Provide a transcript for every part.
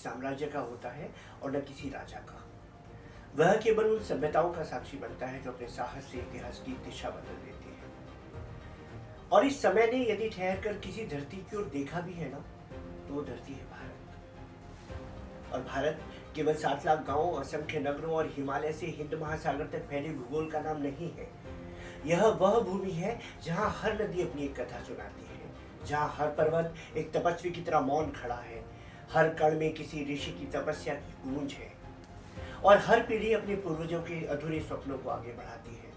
साम्राज्य का होता है और न किसी राजा का। वह केवल उन सभ्यताओं का साक्षी बनता है जो अपने साहस से इतिहास की दिशा बदल देती है। और इस समय ने यदि ठहर कर किसी धरती की ओर देखा भी है ना, तो वो धरती है भारत। और भारत केवल 7 लाख गांवों, असंख्य नगरों और हिमालय से हिंद महासागर तक फैले भूगोल का नाम नहीं है। यह वह भूमि है जहां हर नदी अपनी एक कथा सुनाती है, जहां हर पर्वत एक तपस्वी की तरह मौन खड़ा है, हर कण में किसी ऋषि की तपस्या की गूंज है, और हर पीढ़ी अपने पूर्वजों के अधूरे स्वप्नों को आगे बढ़ाती है।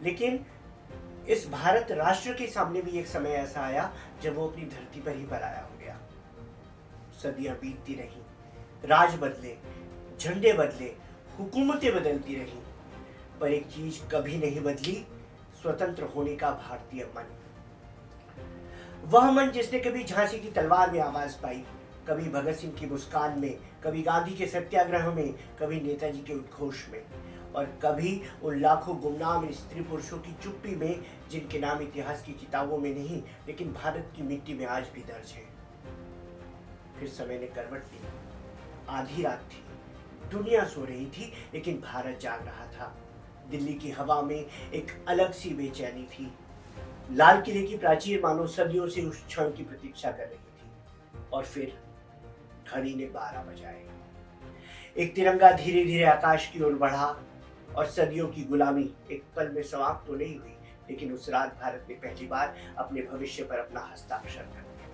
लेकिन इस भारत राष्ट्र के सामने भी एक समय ऐसा आया जब वो अपनी धरती पर ही पराया हो गया। सदियां बीतती रहीं, राज बदले, झंडे बदले, हुकूमतें बदलती रहीं, पर एक चीज कभी नहीं बदली, स्वतंत्र होने का भारतीय मन। वह मन जिसने कभी झांसी की तलवार में आवाज पाई, कभी भगत सिंह की मुस्कान में, कभी गांधी के सत्याग्रह में, कभी नेताजी के उद्घोष में, और कभी उन लाखों गुमनाम स्त्री पुरुषों की चुप्पी में जिनके नाम इतिहास की किताबों में नहीं लेकिन भारत की मिट्टी में आज भी दर्ज है। फिर समय ने करवट ली। आधी रात थी, दुनिया सो रही थी लेकिन भारत जाग रहा था। दिल्ली की हवा में एक अलग सी बेचैनी थी। लाल किले की प्राचीर मानो सदियों से उस क्षण की प्रतीक्षा कर रही थी। और फिर घड़ी ने 12 बजाए। एक तिरंगा धीरे धीरे आकाश की ओर बढ़ा, और सदियों की गुलामी एक पल में समाप्त तो नहीं हुई, लेकिन उस रात भारत ने पहली बार अपने भविष्य पर अपना हस्ताक्षर कर दिया।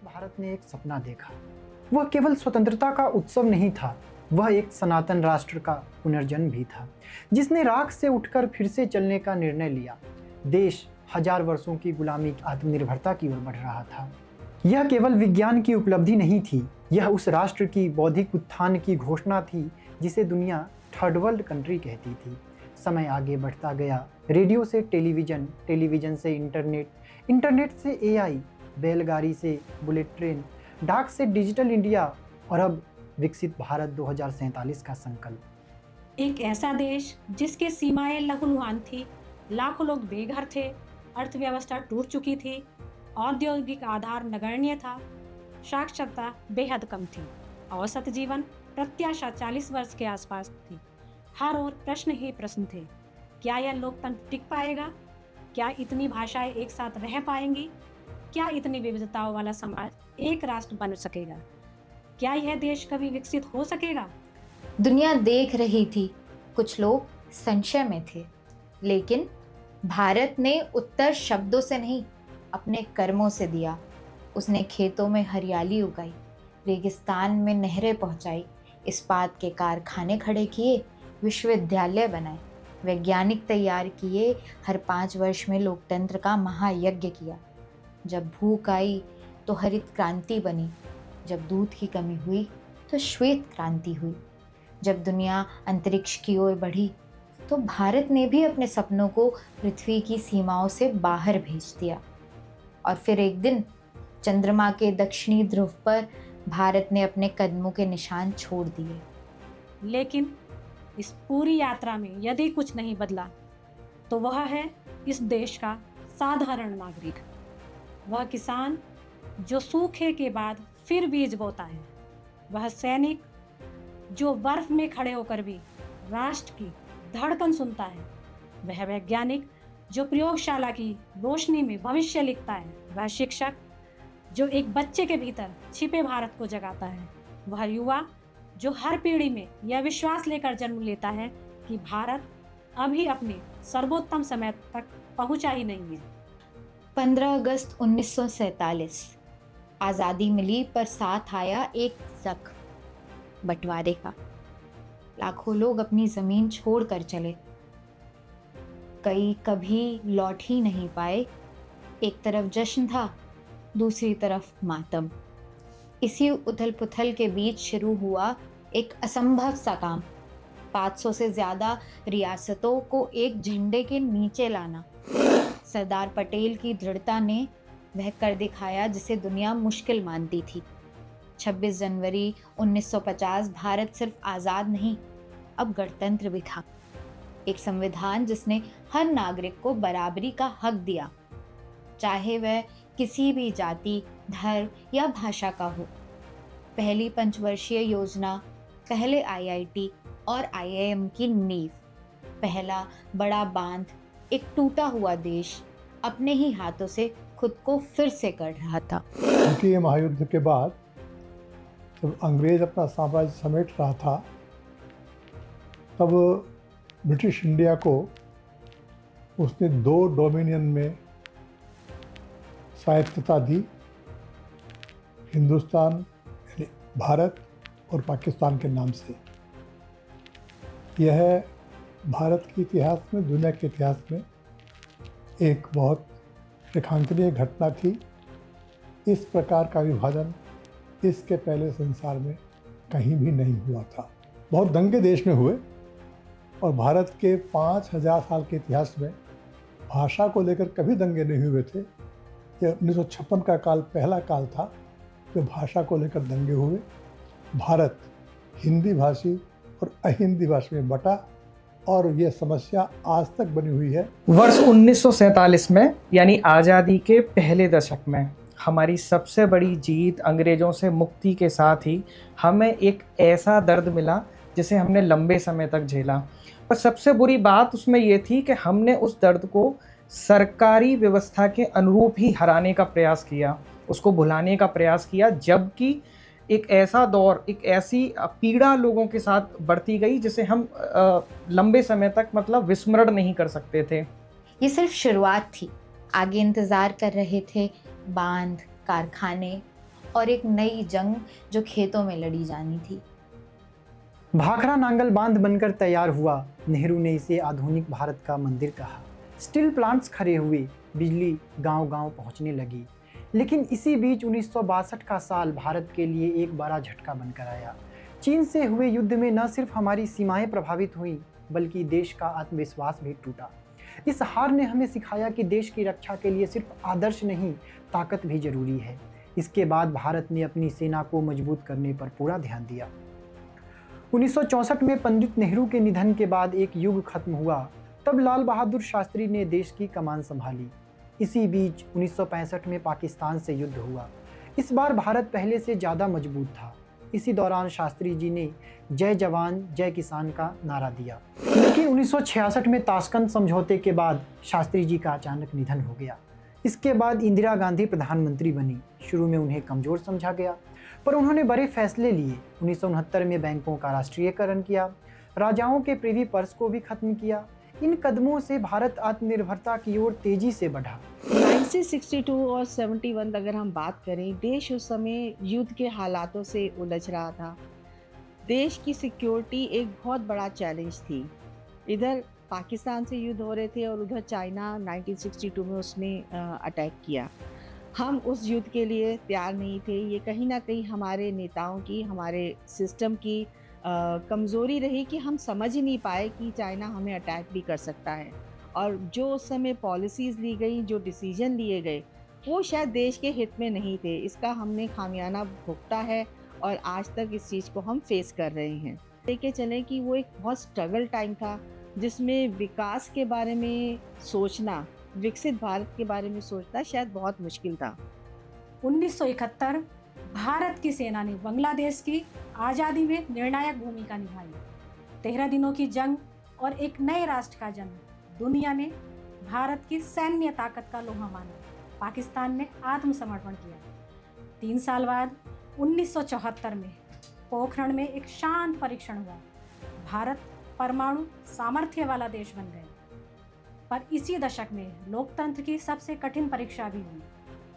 भारत ने एक सपना देखा। वह केवल स्वतंत्रता का उत्सव नहीं था, वह एक सनातन राष्ट्र का पुनर्जन्म भी था, जिसने राख से उठकर फिर से चलने का निर्णय लिया। देश 1000 वर्षों की गुलामी की आत्मनिर्भरता की ओर बढ़ रहा था। यह केवल विज्ञान की उपलब्धि नहीं थी, यह उस राष्ट्र की बौद्धिक उत्थान की घोषणा थी जिसे दुनिया थर्ड वर्ल्ड कंट्री कहती थी। समय आगे बढ़ता गया। रेडियो से टेलीविज़न, टेलीविज़न से इंटरनेट, इंटरनेट से एआई, बैलगाड़ी से बुलेट ट्रेन, डाक से डिजिटल इंडिया, और अब विकसित भारत 2047 का संकल्प। एक ऐसा देश जिसके सीमाएं लहूलुहान थी, लाखों लोग बेघर थे, अर्थव्यवस्था टूट चुकी थी, औद्योगिक आधार नगण्य था, साक्षरता बेहद कम थी, औसत जीवन प्रत्याशा 40 वर्ष के आसपास थी। हर ओर प्रश्न ही प्रश्न थे। क्या यह लोकतंत्र टिक पाएगा? क्या इतनी भाषाएं एक साथ रह पाएंगी? क्या इतनी विविधताओं वाला समाज एक राष्ट्र बन सकेगा? क्या यह देश कभी विकसित हो सकेगा? दुनिया देख रही थी, कुछ लोग संशय में थे, लेकिन भारत ने उत्तर शब्दों से नहीं, अपने कर्मों से दिया। उसने खेतों में हरियाली उगाई, रेगिस्तान में नहरें पहुंचाई, इस्पात के कारखाने खड़े किए, विश्वविद्यालय बनाए, वैज्ञानिक तैयार किए, हर 5 वर्ष में लोकतंत्र का महायज्ञ किया। जब भूख आई तो हरित क्रांति बनी, जब दूध की कमी हुई तो श्वेत क्रांति हुई, जब दुनिया अंतरिक्ष की ओर बढ़ी तो भारत ने भी अपने सपनों को पृथ्वी की सीमाओं से बाहर भेज दिया। और फिर एक दिन चंद्रमा के दक्षिणी ध्रुव पर भारत ने अपने कदमों के निशान छोड़ दिए। लेकिन इस पूरी यात्रा में यदि कुछ नहीं बदला तो वह है इस देश का साधारण नागरिक, वह किसान जो सूखे के बाद फिर बीज बोता है, वह सैनिक जो बर्फ में खड़े होकर भी राष्ट्र की धड़कन सुनता है, वह वैज्ञानिक जो प्रयोगशाला की रोशनी में भविष्य लिखता है, वह शिक्षक जो एक बच्चे के भीतर छिपे भारत को जगाता है, वह युवा जो हर पीढ़ी में यह विश्वास लेकर जन्म लेता है कि भारत अभी अपने सर्वोत्तम समय तक पहुंचा ही नहीं है। 15 अगस्त 1947 आज़ादी मिली, पर साथ आया एक जख्म, बंटवारे का। लाखों लोग अपनी ज़मीन छोड़ कर चले, कई कभी लौट ही नहीं पाए। एक तरफ जश्न था, दूसरी तरफ मातम। इसी उथल पुथल के बीच शुरू हुआ एक असंभव सा काम, 500 से ज़्यादा रियासतों को एक झंडे के नीचे लाना। सरदार पटेल की दृढ़ता ने वह कर दिखाया जिसे दुनिया मुश्किल मानती थी। 26 जनवरी 1950 भारत सिर्फ आज़ाद नहीं, अब गणतंत्र भी था। एक संविधान जिसने हर नागरिक को बराबरी का हक दिया, चाहे वह किसी भी जाति, धर्म या भाषा का हो। पहली पंचवर्षीय योजना, पहले आईआईटी और आईआईएम की नींव, पहला बड़ा बांध, एक टूटा हुआ देश अपने ही हाथों से खुद को फिर से गढ़ रहा था। द्वितीय महायुद्ध के बाद जब अंग्रेज अपना साम्राज्य समेट रहा था, तब ब्रिटिश इंडिया को उसने 2 डोमिनियन में स्वायत्तता दी, हिंदुस्तान यानी भारत और पाकिस्तान के नाम से। यह भारत के इतिहास में, दुनिया के इतिहास में एक बहुत रेखांकनीय घटना थी। इस प्रकार का विभाजन इसके पहले संसार में कहीं भी नहीं हुआ था। बहुत दंगे देश में हुए और भारत के 5000 साल के इतिहास में भाषा को लेकर कभी दंगे नहीं हुए थे। यह 1956 का काल पहला काल था जब भाषा को लेकर दंगे हुए। भारत हिंदी भाषी और अहिंदी भाषी में बटा और यह समस्या आज तक बनी हुई है। वर्ष 1947 में यानी आज़ादी के पहले दशक में हमारी सबसे बड़ी जीत अंग्रेज़ों से मुक्ति के साथ ही हमें एक ऐसा दर्द मिला जिसे हमने लंबे समय तक झेला। पर सबसे बुरी बात उसमें ये थी कि हमने उस दर्द को सरकारी व्यवस्था के अनुरूप ही हराने का प्रयास किया, उसको भुलाने का प्रयास किया, जबकि एक ऐसा दौर, एक ऐसी पीड़ा लोगों के साथ बढ़ती गई जिसे हम लंबे समय तक मतलब विस्मरण नहीं कर सकते थे। ये सिर्फ शुरुआत थी। आगे इंतज़ार कर रहे थे बांध, कारखाने और एक नई जंग जो खेतों में लड़ी जानी थी। भाखड़ा नांगल बांध बनकर तैयार हुआ। नेहरू ने इसे आधुनिक भारत का मंदिर कहा। स्टील प्लांट्स खड़े हुए, बिजली गांव-गांव पहुंचने लगी। लेकिन इसी बीच 1962 का साल भारत के लिए एक बड़ा झटका बनकर आया। चीन से हुए युद्ध में न सिर्फ हमारी सीमाएं प्रभावित हुईं, बल्कि देश का आत्मविश्वास भी टूटा। इस हार ने हमें सिखाया कि देश की रक्षा के लिए सिर्फ आदर्श नहीं, ताकत भी जरूरी है। इसके बाद भारत ने अपनी सेना को मजबूत करने पर पूरा ध्यान दिया। 1964 में पंडित नेहरू के निधन के बाद एक युग खत्म हुआ। तब लाल बहादुर शास्त्री ने देश की कमान संभाली। इसी बीच 1965 में पाकिस्तान से युद्ध हुआ। इस बार भारत पहले से ज़्यादा मजबूत था। इसी दौरान शास्त्री जी ने जय जवान जय किसान का नारा दिया। लेकिन 1966 में ताशकंद समझौते के बाद शास्त्री जी का अचानक निधन हो गया। इसके बाद इंदिरा गांधी प्रधानमंत्री बनी। शुरू में उन्हें कमज़ोर समझा गया, पर उन्होंने बड़े फैसले लिए। 1969 में बैंकों का राष्ट्रीयकरण किया, राजाओं के प्रिवी पर्स को भी खत्म किया। इन कदमों से भारत आत्मनिर्भरता की ओर तेजी से बढ़ा। 1962 और 71 अगर हम बात करें, देश उस समय युद्ध के हालातों से उलझ रहा था। देश की सिक्योरिटी एक बहुत बड़ा चैलेंज थी। इधर पाकिस्तान से युद्ध हो रहे थे और उधर चाइना 1962 में उसने अटैक किया। हम उस युद्ध के लिए तैयार नहीं थे। ये कहीं ना कहीं हमारे नेताओं की, हमारे सिस्टम की कमज़ोरी रही कि हम समझ ही नहीं पाए कि चाइना हमें अटैक भी कर सकता है। और जो उस समय पॉलिसीज़ ली गई, जो डिसीजन लिए गए, वो शायद देश के हित में नहीं थे। इसका हमने खामियाना भुगता है और आज तक इस चीज़ को हम फेस कर रहे हैं। लेके चलें कि वो एक बहुत स्ट्रगल टाइम था जिसमें विकास के बारे में सोचना, विकसित भारत के बारे में सोचना शायद बहुत मुश्किल था। 1971 भारत की सेना ने बांग्लादेश की आज़ादी में निर्णायक भूमिका निभाई। 13 दिनों की जंग और एक नए राष्ट्र का जन्म। दुनिया ने भारत की सैन्य ताकत का लोहा माना। पाकिस्तान ने आत्मसमर्पण किया। 3 साल बाद 1974 में पोखरण में एक शांत परीक्षण हुआ। भारत परमाणु सामर्थ्य वाला देश बन गया। पर इसी दशक में लोकतंत्र की सबसे कठिन परीक्षा भी हुई।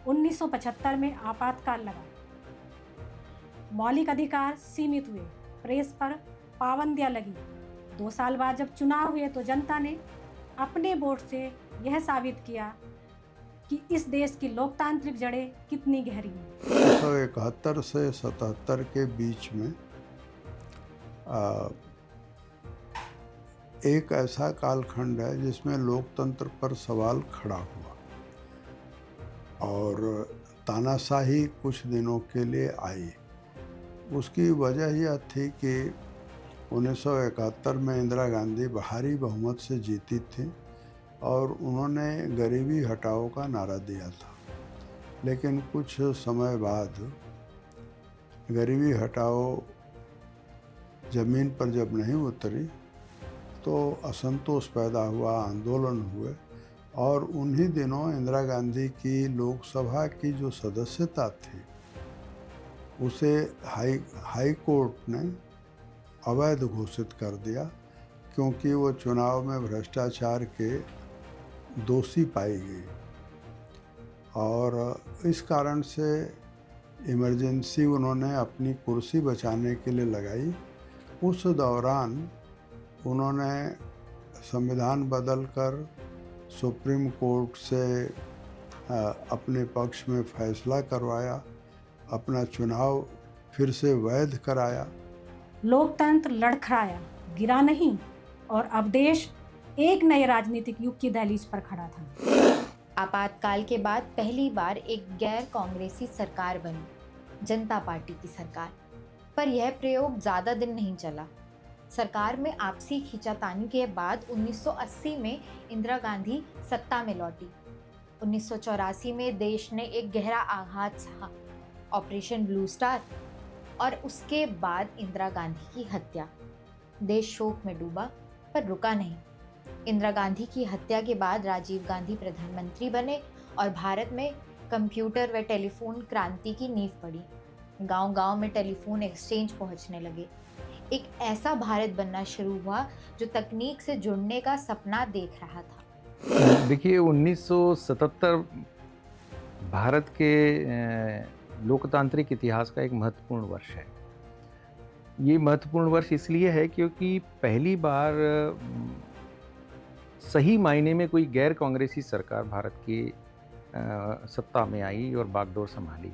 1975 में आपातकाल लगा। मौलिक अधिकार सीमित हुए, प्रेस पर पाबंदियां लगी। 2 साल बाद जब चुनाव हुए तो जनता ने अपने वोट से यह साबित किया कि इस देश की लोकतांत्रिक जड़ें कितनी गहरी हैं। 1971 से 77 के बीच में एक ऐसा कालखंड है जिसमें लोकतंत्र पर सवाल खड़ा हुआ और तानाशाही कुछ दिनों के लिए आई। उसकी वजह यह थी कि 1971 में इंदिरा गांधी भारी बहुमत से जीती थी और उन्होंने गरीबी हटाओ का नारा दिया था। लेकिन कुछ समय बाद गरीबी हटाओ ज़मीन पर जब नहीं उतरी तो असंतोष पैदा हुआ, आंदोलन हुए, और उन्हीं दिनों इंदिरा गांधी की लोकसभा की जो सदस्यता थी उसे हाई कोर्ट ने अवैध घोषित कर दिया, क्योंकि वो चुनाव में भ्रष्टाचार के दोषी पाई गई। और इस कारण से इमरजेंसी उन्होंने अपनी कुर्सी बचाने के लिए लगाई। उस दौरान उन्होंने संविधान बदलकर सुप्रीम कोर्ट से अपने पक्ष में फैसला करवाया, अपना चुनाव फिर से वैध कराया। लोकतंत्र लड़खड़ाया, गिरा नहीं, और अब देश एक नए राजनीतिक युग की दहलीज पर खड़ा था। आपातकाल के बाद पहली बार एक गैर कांग्रेसी सरकार बनी, जनता पार्टी की सरकार। पर यह प्रयोग ज़्यादा दिन नहीं चला। सरकार में आपसी खींचातानी के बाद 1980 में इंदिरा गांधी सत्ता में लौटी। 1984 में देश ने एक गहरा आघात सहा, ऑपरेशन ब्लू स्टार, और उसके बाद इंदिरा गांधी की हत्या। देश शोक में डूबा पर रुका नहीं। इंदिरा गांधी की हत्या के बाद राजीव गांधी प्रधानमंत्री बने और भारत में कंप्यूटर व टेलीफोन क्रांति की नींव पड़ी। गांव-गांव में टेलीफोन एक्सचेंज पहुंचने लगे। एक ऐसा भारत बनना शुरू हुआ जो तकनीक से जुड़ने का सपना देख रहा था। देखिए, 1977 भारत के लोकतांत्रिक इतिहास का एक महत्वपूर्ण वर्ष है। ये महत्वपूर्ण वर्ष इसलिए है क्योंकि पहली बार सही मायने में कोई गैर कांग्रेसी सरकार भारत की सत्ता में आई और बागडोर संभाली।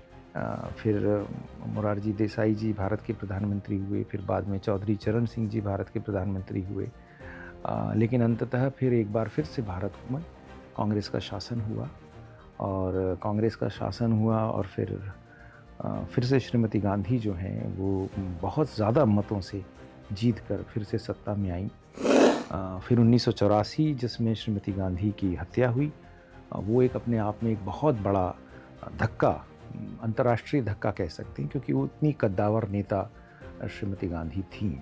फिर मोरारजी देसाई जी भारत के प्रधानमंत्री हुए, फिर बाद में चौधरी चरण सिंह जी भारत के प्रधानमंत्री हुए, लेकिन अंततः फिर एक बार फिर से भारत में कांग्रेस का शासन हुआ। और कांग्रेस का शासन हुआ और फिर से श्रीमती गांधी जो हैं वो बहुत ज़्यादा मतों से जीत कर फिर से सत्ता में आई। फिर 1984 जिसमें श्रीमती गांधी की हत्या हुई, वो एक अपने आप में एक बहुत बड़ा धक्का, अंतर्राष्ट्रीय धक्का कह सकते हैं, क्योंकि वो इतनी कद्दावर नेता श्रीमती गांधी थीं।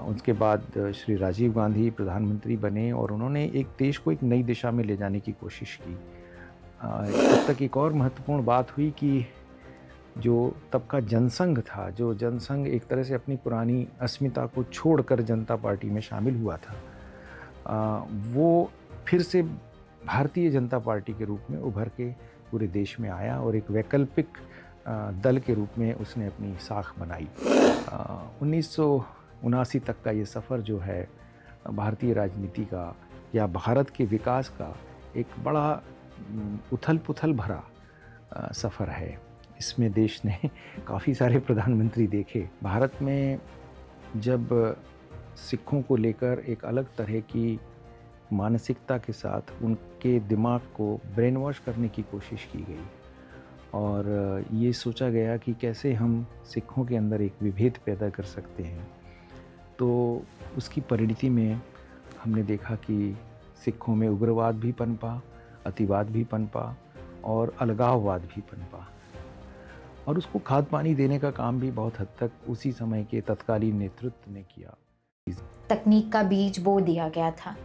उसके बाद श्री राजीव गांधी प्रधानमंत्री बने और उन्होंने एक देश को एक नई दिशा में ले जाने की कोशिश की। तब तक एक और महत्वपूर्ण बात हुई कि जो तब का जनसंघ था, जो जनसंघ एक तरह से अपनी पुरानी अस्मिता को छोड़कर जनता पार्टी में शामिल हुआ था, वो फिर से भारतीय जनता पार्टी के रूप में उभर के पूरे देश में आया और एक वैकल्पिक दल के रूप में उसने अपनी साख बनाई। 1979 तक का ये सफ़र जो है भारतीय राजनीति का या भारत के विकास का एक बड़ा उथल पुथल भरा सफ़र है। इसमें देश ने काफ़ी सारे प्रधानमंत्री देखे। भारत में जब सिखों को लेकर एक अलग तरह की मानसिकता के साथ उनके दिमाग को ब्रेन वॉश करने की कोशिश की गई और ये सोचा गया कि कैसे हम सिखों के अंदर एक विभेद पैदा कर सकते हैं, तो उसकी परिणति में हमने देखा कि सिखों में उग्रवाद भी पनपा, अतिवाद भी पनपा और अलगाववाद भी पनपा, और उसको खाद पानी देने का काम भी बहुत हद तक उसी समय के तत्कालीन नेतृत्व ने किया। तकनीक का बीज बो दिया गया था,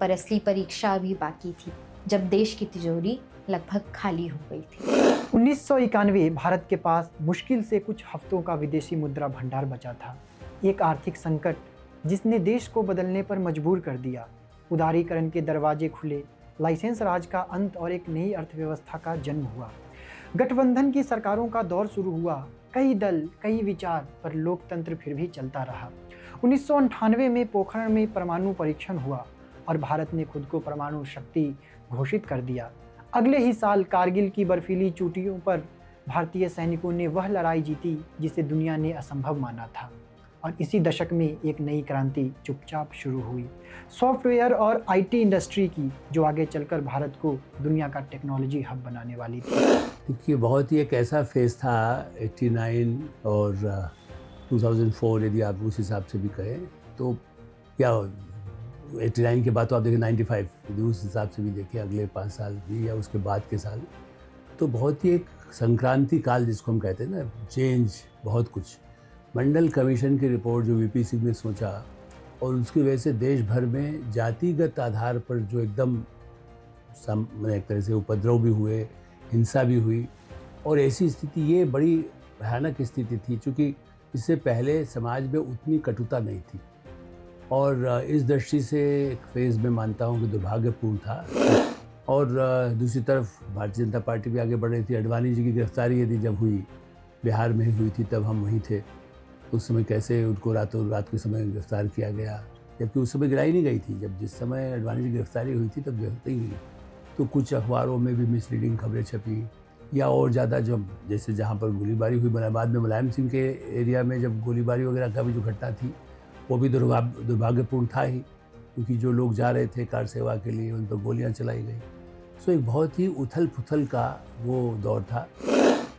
पर असली परीक्षा अभी बाकी थी, जब देश की तिजोरी लगभग खाली हो गई थी। 1991 भारत के पास मुश्किल से कुछ हफ्तों का विदेशी मुद्रा भंडार बचा था। एक आर्थिक संकट जिसने देश को बदलने पर मजबूर कर दिया। उदारीकरण के दरवाजे खुले, लाइसेंस राज का अंत और एक नई अर्थव्यवस्था का जन्म हुआ। गठबंधन की सरकारों का दौर शुरू हुआ। कई दल, कई विचार, पर लोकतंत्र फिर भी चलता रहा। 1998 में पोखरण में परमाणु परीक्षण हुआ और भारत ने खुद को परमाणु शक्ति घोषित कर दिया। अगले ही साल कारगिल की बर्फीली चोटियों पर भारतीय सैनिकों ने वह लड़ाई जीती जिसे दुनिया ने असंभव माना था। और इसी दशक में एक नई क्रांति चुपचाप शुरू हुई, सॉफ्टवेयर और आईटी इंडस्ट्री की, जो आगे चलकर भारत को दुनिया का टेक्नोलॉजी हब बनाने वाली थी। देखिए, बहुत ही एक ऐसा फेज़ था 89 और 2004, यदि आप उस हिसाब से भी कहें तो, या 89 के बाद तो आप देखें 95, उस हिसाब से भी देखें अगले 5 साल भी या उसके बाद के साल, तो बहुत ही एक संक्रांति काल जिसको हम कहते हैं ना, चेंज, बहुत कुछ। मंडल कमीशन की रिपोर्ट जो वीपी सिंह ने सोचा, और उसकी वजह से देश भर में जातिगत आधार पर जो एकदम एक तरह से उपद्रव भी हुए, हिंसा भी हुई, और ऐसी स्थिति, ये बड़ी भयानक स्थिति थी, क्योंकि इससे पहले समाज में उतनी कटुता नहीं थी। और इस दृष्टि से एक फेज़ में मानता हूँ कि दुर्भाग्यपूर्ण था। और दूसरी तरफ भारतीय जनता पार्टी भी आगे बढ़ रही थी। अडवाणी जी की गिरफ्तारी यदि जब हुई, बिहार में ही हुई थी, तब हम वहीं थे। उस समय कैसे उनको रातों रात के समय गिरफ्तार किया गया, जबकि उस समय गिराई नहीं गई थी। जब जिस समय अडवाणी जी की गिरफ्तारी हुई थी तब गिरफ्तारी ही गई। तो कुछ अखबारों में भी मिसलीडिंग खबरें छपी, या और ज़्यादा जो जैसे जहाँ पर गोलीबारी हुई, बाद में मुलायम सिंह के एरिया में जब गोलीबारी वगैरह का भी जो घटना थी, वो भी दुर्भाग्यपूर्ण था ही, क्योंकि जो लोग जा रहे थे कार सेवा के लिए, उन पर गोलियां चलाई गई। सो एक बहुत ही उथल पुथल का वो दौर था।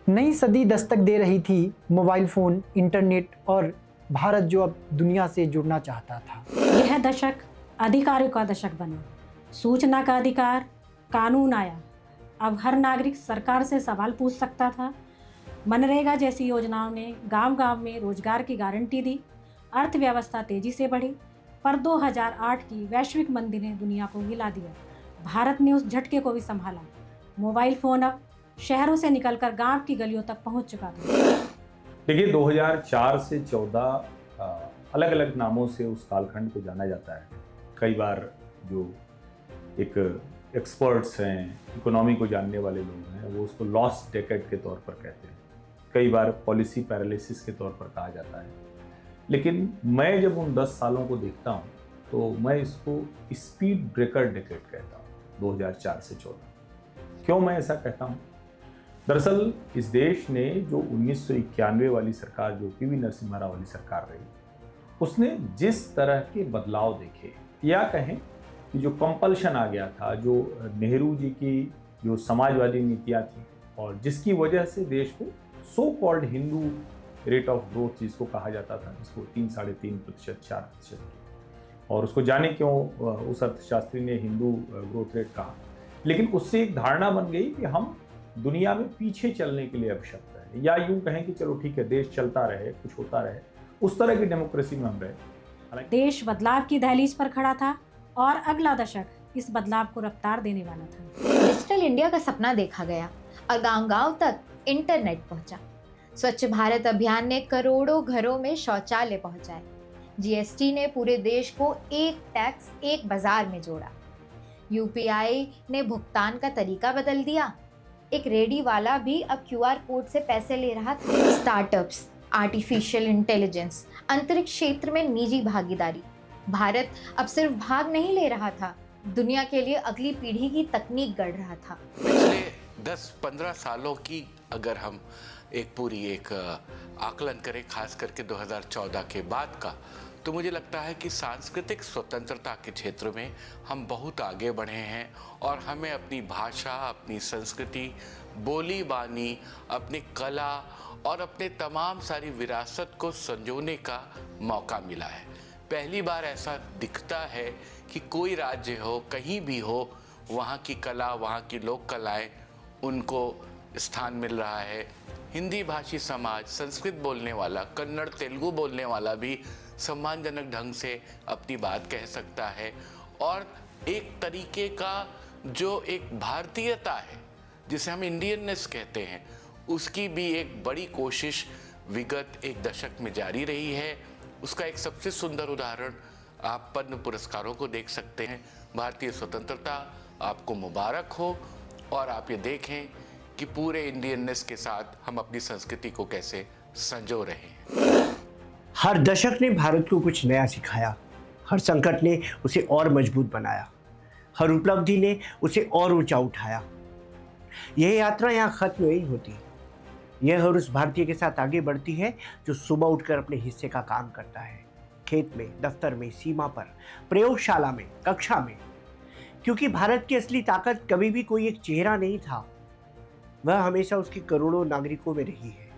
नई सदी दस्तक दे रही थी, मोबाइल फ़ोन, इंटरनेट, और भारत जो अब दुनिया से जुड़ना चाहता था। यह दशक अधिकारों का दशक बना। सूचना का अधिकार, कानून आया। अब हर नागरिक सरकार से सवाल पूछ सकता था। मनरेगा जैसी योजनाओं ने गांव-गांव में रोजगार की गारंटी दी। अर्थव्यवस्था तेजी से बढ़ी, पर 2008 की वैश्विक मंदी ने दुनिया को हिला दिया। भारत ने उस झटके को भी संभाला। मोबाइल फ़ोन अब शहरों से निकलकर गांव की गलियों तक पहुंच चुका था। देखिए, 2004 से 14 अलग अलग नामों से उस कालखंड को जाना जाता है। कई बार जो एक एक्सपर्ट्स हैं, इकोनॉमी को जानने वाले लोग हैं, वो उसको लॉस्ट डेकेड के तौर पर कहते हैं। कई बार पॉलिसी पैरालिसिस के तौर पर कहा जाता है। लेकिन मैं जब उन 10 सालों को देखता हूँ तो मैं इसको स्पीड ब्रेकर डेकेड कहता हूँ, 2004 से 14। क्यों मैं ऐसा कहता हूँ? दरअसल इस देश ने जो 1991 वाली सरकार, जो पीवी नरसिम्हा राव वाली सरकार रही, उसने जिस तरह के बदलाव देखे, या कहें कि जो कंपल्शन आ गया था, जो नेहरू जी की जो समाजवादी नीतियाँ थी, और जिसकी वजह से देश को so called Hindu rate of growth जिसको कहा जाता था, जिसको 3-3.5%, 4%, और उसको जाने क्यों उस अर्थशास्त्री ने हिंदू ग्रोथ रेट कहा। लेकिन उससे एक धारणा बन गई कि हम दुनिया में पीछे चलने के लिए आवश्यक है, या यूं कहें कि चलो ठीक है, देश चलता रहे, कुछ होता रहे, उस तरह की डेमोक्रेसी में हम रहे। देश बदलाव की दहलीज पर खड़ा था, और अगला दशक इस बदलाव को रफ्तार देने वाला था। डिजिटल इंडिया का सपना देखा गया और गांव-गांव तक इंटरनेट पहुंचा। स्वच्छ भारत अभियान ने करोड़ों घरों में शौचालय पहुंचाए। जीएसटी ने पूरे देश को एक टैक्स एक बाजार में जोड़ा। यूपीआई ने भुगतान का तरीका बदल दिया। एक रेडी वाला भी अब क्यूआर कोड से पैसे ले रहा था। स्टार्टअप्स, आर्टिफिशियल इंटेलिजेंस, अंतरिक्ष क्षेत्र में निजी भागीदारी। भारत अब सिर्फ भाग नहीं ले रहा था, दुनिया के लिए अगली पीढ़ी की तकनीक गढ़ रहा था। पिछले 10-15 सालों की अगर हम एक आकलन करें, खास करके 2014 के बाद का, तो मुझे लगता है कि सांस्कृतिक स्वतंत्रता के क्षेत्र में हम बहुत आगे बढ़े हैं, और हमें अपनी भाषा, अपनी संस्कृति, बोली बानी, अपनी कला और अपने तमाम सारी विरासत को संजोने का मौका मिला है। पहली बार ऐसा दिखता है कि कोई राज्य हो, कहीं भी हो, वहाँ की कला, वहाँ की लोक कलाएँ, उनको स्थान मिल रहा है। हिंदी भाषी समाज, संस्कृत बोलने वाला, कन्नड़, तेलुगु बोलने वाला भी सम्मानजनक ढंग से अपनी बात कह सकता है, और एक तरीके का जो एक भारतीयता है, जिसे हम इंडियननेस कहते हैं, उसकी भी एक बड़ी कोशिश विगत एक दशक में जारी रही है। उसका एक सबसे सुंदर उदाहरण आप पद्म पुरस्कारों को देख सकते हैं। भारतीय स्वतंत्रता आपको मुबारक हो, और आप ये देखें कि पूरे इंडियननेस के साथ हम अपनी संस्कृति को कैसे संजो रहे हैं। हर दशक ने भारत को कुछ नया सिखाया, हर संकट ने उसे और मजबूत बनाया, हर उपलब्धि ने उसे और ऊंचा उठाया। यह यात्रा यहाँ खत्म नहीं होती। यह हर उस भारतीय के साथ आगे बढ़ती है जो सुबह उठकर अपने हिस्से का काम करता है, खेत में, दफ्तर में, सीमा पर, प्रयोगशाला में, कक्षा में। क्योंकि भारत की असली ताकत कभी भी कोई एक चेहरा नहीं था, वह हमेशा उसके करोड़ों नागरिकों में रही है।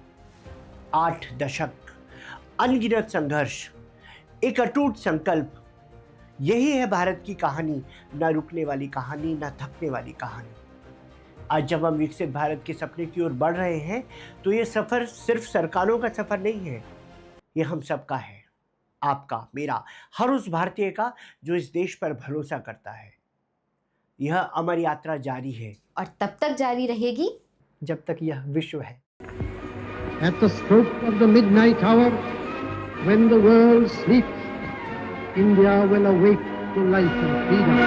8 दशक, अनगिनत संघर्ष, एक अटूट संकल्प, यही है भारत की कहानी, न रुकने वाली कहानी, न थकने वाली कहानी। आज जब हम विकसित भारत के सपने की ओर बढ़ रहे हैं तो ये सफ़र सिर्फ सरकारों का सफ़र नहीं है, ये हम सबका है, आपका, मेरा, हर उस भारतीय का जो इस देश पर भरोसा करता है। यह अमर यात्रा जारी है और तब तक जारी रहेगी जब तक यह विश्व है। At the stroke of the midnight hour, when the world sleeps, India will awake to life and freedom.